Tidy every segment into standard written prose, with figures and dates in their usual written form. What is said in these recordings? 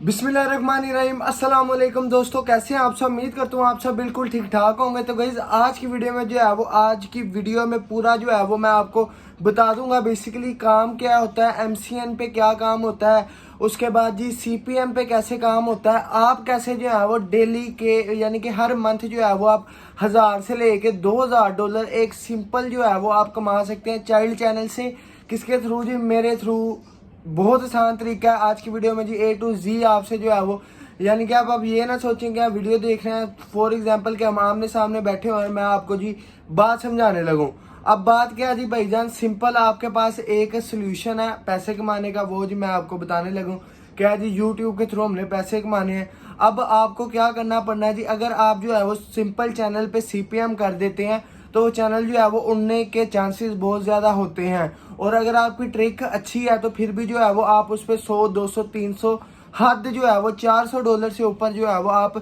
बिस्मिल्लाहिर्रहमानिर्रहीम। अस्सलाम वालेकुम दोस्तों, कैसे हैं आप सब। उम्मीद करता हूँ आप सब बिल्कुल ठीक ठाक होंगे। तो गाइस आज की वीडियो में पूरा जो है वो मैं आपको बता दूंगा बेसिकली काम क्या होता है, एमसीएन पे क्या काम होता है, उसके बाद जी सीपीएम पे कैसे काम होता है, आप कैसे जो है वो डेली के यानी कि हर मंथ जो है वो आप 1000 से लेके $2000 एक सिंपल जो है वो आप कमा सकते हैं चाइल्ड चैनल से। किसके थ्रू जी, मेरे थ्रू। बहुत आसान तरीका है आज की वीडियो में जी, A to Z आपसे जो है वो यानी कि आप ये ना सोचें कि आप वीडियो देख रहे हैं फॉर एग्जांपल कि हम आमने सामने बैठे हुए हैं, मैं आपको जी बात समझाने लगूं। अब बात क्या है जी भाईजान, सिंपल आपके पास एक सोल्यूशन है पैसे कमाने का, वो जी मैं आपको बताने लगूं। क्या जी, यूट्यूब के थ्रू हमने पैसे कमाने हैं। अब आपको क्या करना पड़ना है जी, अगर आप जो है वो सिंपल चैनल पे सीपीएम कर देते हैं तो वो चैनल जो है वो उड़ने के चांसेस बहुत ज़्यादा होते हैं। और अगर आपकी ट्रिक अच्छी है तो फिर भी जो है वो आप उस पर 100 200 300 हद जो है वो $400 से ऊपर जो है वो आप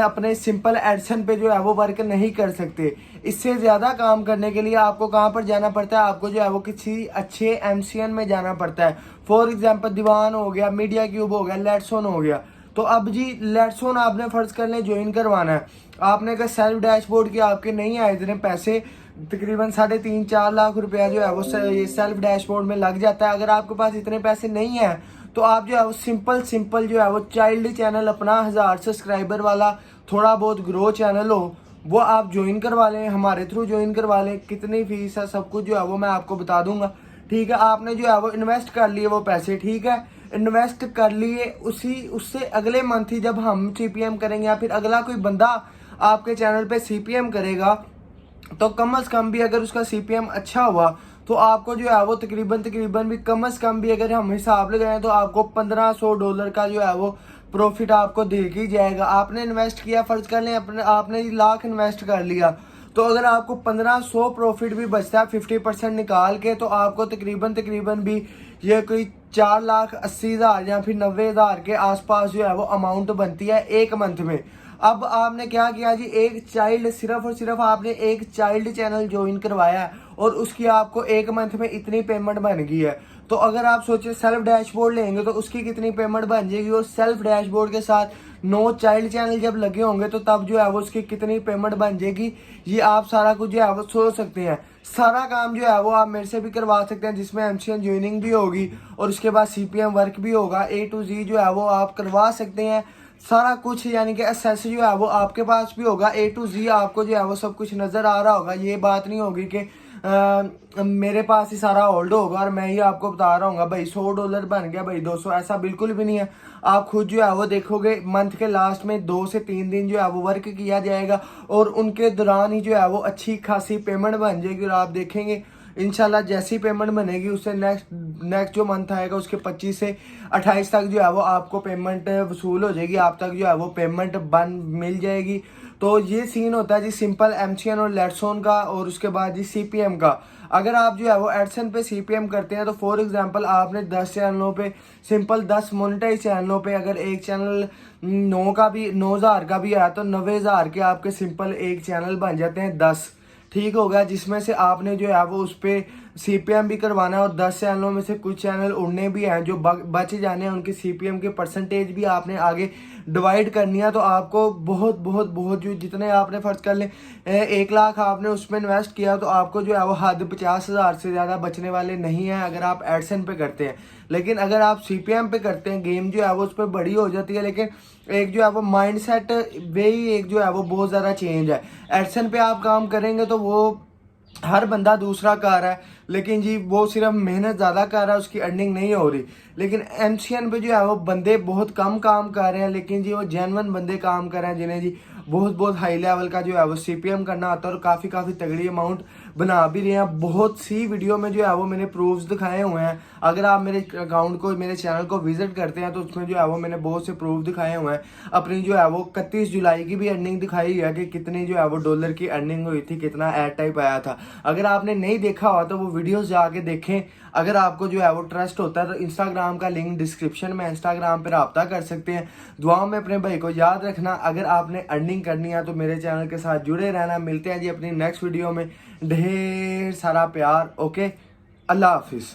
अपने सिंपल एडसन पे जो है वो वर्क नहीं कर सकते। इससे ज़्यादा काम करने के लिए आपको कहाँ पर जाना पड़ता है, आपको जो है वो किसी अच्छे एमसीएन में जाना पड़ता है। फॉर एग्जाम्पल दीवान हो गया, मीडिया क्यूब हो गया, लेट्सोन हो गया। तो अब जी लेट्सोन आपने फर्ज कर ले ज्वाइन करवाना है, आपने अगर सेल्फ डैशबोर्ड की आपके नहीं आए इतने पैसे, तकरीबन 3.5-4 लाख रुपया जो है वो ये सेल्फ डैशबोर्ड में लग जाता है। अगर आपके पास इतने पैसे नहीं है तो आप जो है वो सिंपल जो है वो चाइल्ड चैनल अपना 1000 सब्सक्राइबर वाला थोड़ा बहुत ग्रो चैनल हो वो आप ज्वाइन करवा लें, हमारे थ्रू ज्वाइन करवा लें। कितनी फीस है सब कुछ जो है वो मैं आपको बता दूंगा। ठीक है, आपने जो है वो इन्वेस्ट कर लिए वो पैसे, ठीक है इन्वेस्ट कर लिए, उससे अगले मंथ ही जब हम सीपीएम करेंगे या फिर अगला कोई बंदा आपके चैनल पे सीपीएम करेगा तो कम से कम भी अगर उसका सीपीएम अच्छा हुआ तो आपको जो है वो तकरीबन भी कम से कम भी अगर हम हिसाब लगाएं तो आपको $1500 का जो है वो प्रॉफिट आपको दे के ही जाएगा। आपने इन्वेस्ट किया, फर्ज कर लें अपने आपने लाख इन्वेस्ट कर लिया तो अगर आपको 1500 प्रॉफिट भी बचता है 50% निकाल के तो आपको तकरीबन भी ये कोई 4,80,000 या फिर 90,000 के आसपास जो है वो अमाउंट बनती है एक मंथ में। अब आपने क्या किया जी, एक चाइल्ड सिर्फ और सिर्फ आपने एक चाइल्ड चैनल ज्वाइन करवाया है और उसकी आपको एक मंथ में इतनी पेमेंट बन गई है। तो अगर आप सोचे सेल्फ डैशबोर्ड लेंगे तो उसकी कितनी पेमेंट बन जाएगी, और सेल्फ डैशबोर्ड के साथ 9 चाइल्ड चैनल जब लगे होंगे तो तब जो है वो उसकी कितनी पेमेंट बन जाएगी, ये आप सारा कुछ जो है वो सोच सकते हैं। सारा काम जो है वो आप मेरे से भी करवा सकते हैं जिसमें एमसीएन ज्वाइनिंग भी होगी और उसके बाद सीपीएम वर्क भी होगा। A to Z जो है वो आप करवा सकते हैं सारा कुछ, यानी कि एसेस जो है वो आपके पास भी होगा। A to Z आपको जो है वो सब कुछ नज़र आ रहा होगा। ये बात नहीं होगी कि मेरे पास ही सारा होल्ड होगा और मैं ही आपको बता रहा हूँ भाई $100 बन गया भाई 200, ऐसा बिल्कुल भी नहीं है। आप खुद जो है वो देखोगे मंथ के लास्ट में 2 से 3 दिन जो है वो वर्क किया जाएगा और उनके दौरान ही जो है वो अच्छी खासी पेमेंट बन जाएगी और आप देखेंगे इंशाल्लाह जैसी पेमेंट बनेगी उससे नेक्स्ट जो मंथ आएगा उसके 25 से 28 तक जो है वो आपको पेमेंट वसूल हो जाएगी, आप तक जो है वो पेमेंट बन मिल जाएगी। तो ये सीन होता है जी सिंपल एमसीएन और लेट्सोन का। और उसके बाद जी सीपीएम का, अगर आप जो है वो एडसन पे सीपीएम करते हैं तो फॉर एग्जांपल आपने 10 चैनलों पे सिंपल 10 मोनेटाइज चैनलों पे अगर एक चैनल 9,000 का भी आया तो 90,000 के आपके सिंपल एक चैनल बन जाते हैं 10। ठीक हो गया, जिसमें से आपने जो है वो उस पर सीपीएम भी करवाना है और 10 चैनलों में से कुछ चैनल उड़ने भी हैं जो बच जाने हैं, उनके सीपीएम के परसेंटेज भी आपने आगे डिवाइड करनी है। तो आपको बहुत जो जितने आपने फर्ज कर ले 1 लाख आपने उसमें इन्वेस्ट किया तो आपको जो है वो हद 50,000 से ज़्यादा बचने वाले नहीं है अगर आप एडसन पे करते हैं। लेकिन अगर आप सीपीएम पे करते हैं गेम जो है वो उस पर बड़ी हो जाती है, लेकिन एक जो है वो माइंड सेट वे ही एक जो है वो बहुत ज़्यादा चेंज है। एडसन पे आप काम करेंगे तो वो हर बंदा दूसरा कर रहा है, लेकिन जी वो सिर्फ मेहनत ज़्यादा कर रहा है, उसकी अर्निंग नहीं हो रही। लेकिन एमसीएन पे जो है वो बंदे बहुत कम काम कर रहे हैं, लेकिन जी वो जेन्युइन बंदे काम कर रहे हैं जिन्हें जी बहुत हाई लेवल का जो है वो सीपीएम करना आता है और काफ़ी तगड़ी अमाउंट बना भी रहे हैं। बहुत सी वीडियो में जो है वो मैंने प्रूफ्स दिखाए हुए हैं, अगर आप मेरे अकाउंट को मेरे चैनल को विजिट करते हैं तो उसमें जो है वो मैंने बहुत से प्रूफ दिखाए हुए हैं। अपनी जो है वो 31 जुलाई की भी अर्निंग दिखाई है कि कितनी जो है वो डॉलर की अर्निंग हुई थी, कितना एड टाइप आया था। अगर आपने नहीं देखा हुआ तो वो वीडियोस जाके देखें। अगर आपको जो है वो ट्रस्ट होता है तो इंस्टाग्राम का लिंक डिस्क्रिप्शन में, इंस्टाग्राम पर रब्ता कर सकते हैं। दुआओं में अपने भाई को याद रखना। अगर आपने अर्निंग करनी है तो मेरे चैनल के साथ जुड़े रहना। मिलते हैं जी अपनी नेक्स्ट वीडियो में। ढेर सारा प्यार। ओके, अल्लाह हाफिज़।